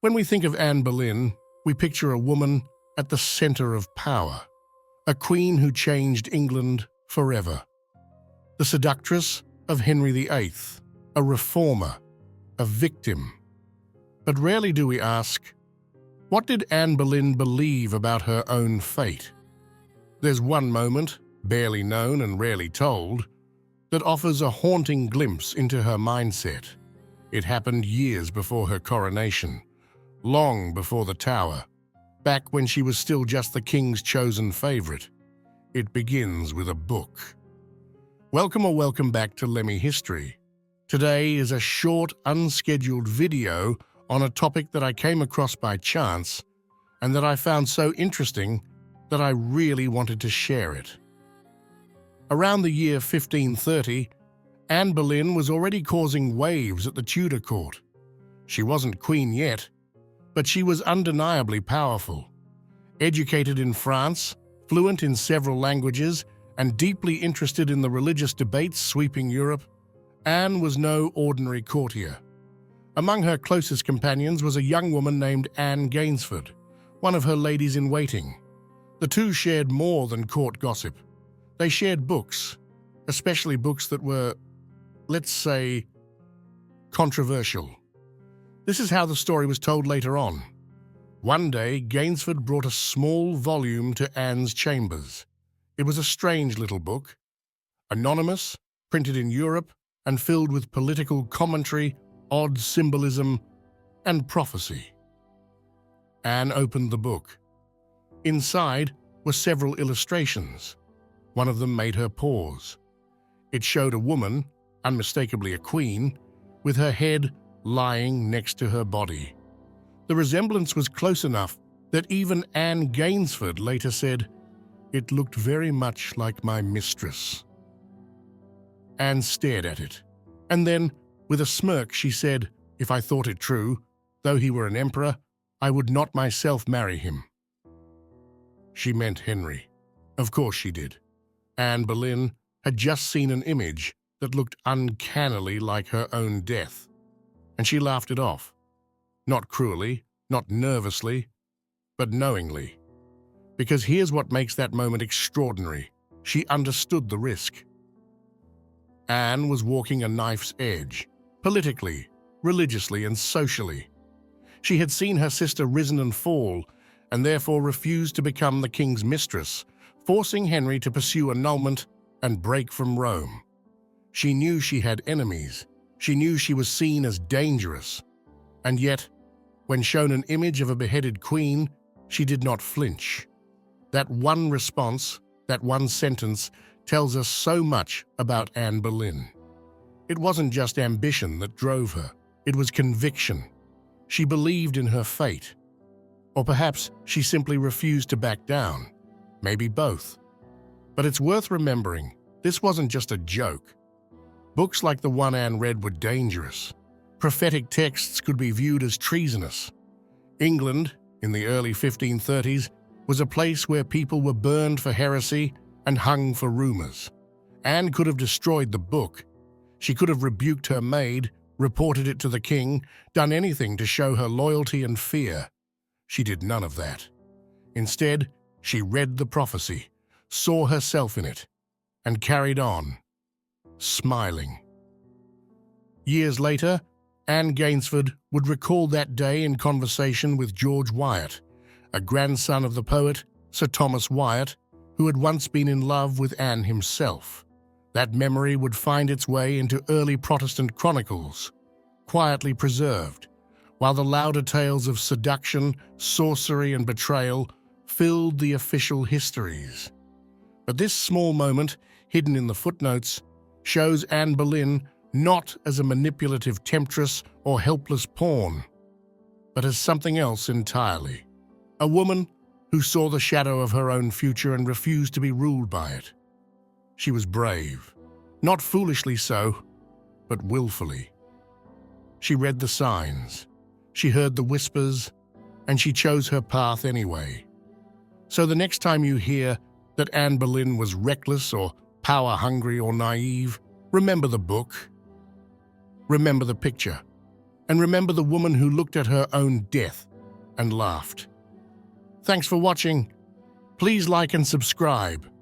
When we think of Anne Boleyn, we picture a woman at the center of power, a queen who changed England forever. The seductress of Henry VIII, a reformer, a victim. But rarely do we ask, what did Anne Boleyn believe about her own fate? There's one moment, barely known and rarely told, that offers a haunting glimpse into her mindset. It happened years before her coronation, long before the Tower, back when she was still just the king's chosen favorite. It begins with a book. Welcome back to Lemmy History. Today is a short, unscheduled video on a topic that I came across by chance and that I found so interesting that I really wanted to share it. Around the year 1530, Anne Boleyn was already causing waves at the Tudor court. She wasn't queen yet, but she was undeniably powerful. Educated in France, fluent in several languages, and deeply interested in the religious debates sweeping Europe, Anne was no ordinary courtier. Among her closest companions was a young woman named Anne Gainsford, one of her ladies-in-waiting. The two shared more than court gossip. They shared books, especially books that were, let's say, controversial. This is how the story was told later on. One day, Gainsford brought a small volume to Anne's chambers. It was a strange little book, anonymous, printed in Europe, and filled with political commentary, odd symbolism, and prophecy. Anne opened the book. Inside were several illustrations. One of them made her pause. It showed a woman, unmistakably a queen, with her head lying next to her body. The resemblance was close enough that even Anne Gainsford later said, "It looked very much like my mistress." Anne stared at it, and then, with a smirk, she said, "If I thought it true, though he were an emperor, I would not myself marry him." She meant Henry. Of course she did. Anne Boleyn had just seen an image that looked uncannily like her own death, and she laughed it off. Not cruelly, not nervously, but knowingly. Because here's what makes that moment extraordinary. She understood the risk. Anne was walking a knife's edge, politically, religiously, and socially. She had seen her sister risen and fall, and therefore refused to become the king's mistress, forcing Henry to pursue annulment and break from Rome. She knew she had enemies. She knew she was seen as dangerous. And yet, when shown an image of a beheaded queen, she did not flinch. That one response, that one sentence, tells us so much about Anne Boleyn. It wasn't just ambition that drove her. It was conviction. She believed in her fate. Or perhaps she simply refused to back down. Maybe both. But it's worth remembering, this wasn't just a joke. Books like the one Anne read were dangerous. Prophetic texts could be viewed as treasonous. England, in the early 1530s, was a place where people were burned for heresy and hung for rumors. Anne could have destroyed the book. She could have rebuked her maid, reported it to the king, done anything to show her loyalty and fear. She did none of that. Instead, she read the prophecy, saw herself in it, and carried on, smiling. Years later, Anne Gainsford would recall that day in conversation with George Wyatt, a grandson of the poet Sir Thomas Wyatt, who had once been in love with Anne himself. That memory would find its way into early Protestant chronicles, quietly preserved, while the louder tales of seduction, sorcery, and betrayal filled the official histories. But this small moment, hidden in the footnotes, shows Anne Boleyn not as a manipulative temptress or helpless pawn, but as something else entirely. A woman who saw the shadow of her own future and refused to be ruled by it. She was brave, not foolishly so, but willfully. She read the signs, she heard the whispers, and she chose her path anyway. So the next time you hear that Anne Boleyn was reckless or power-hungry or naive, remember the book. Remember the picture. and remember the woman who looked at her own death and laughed. Thanks for watching. Please like and subscribe.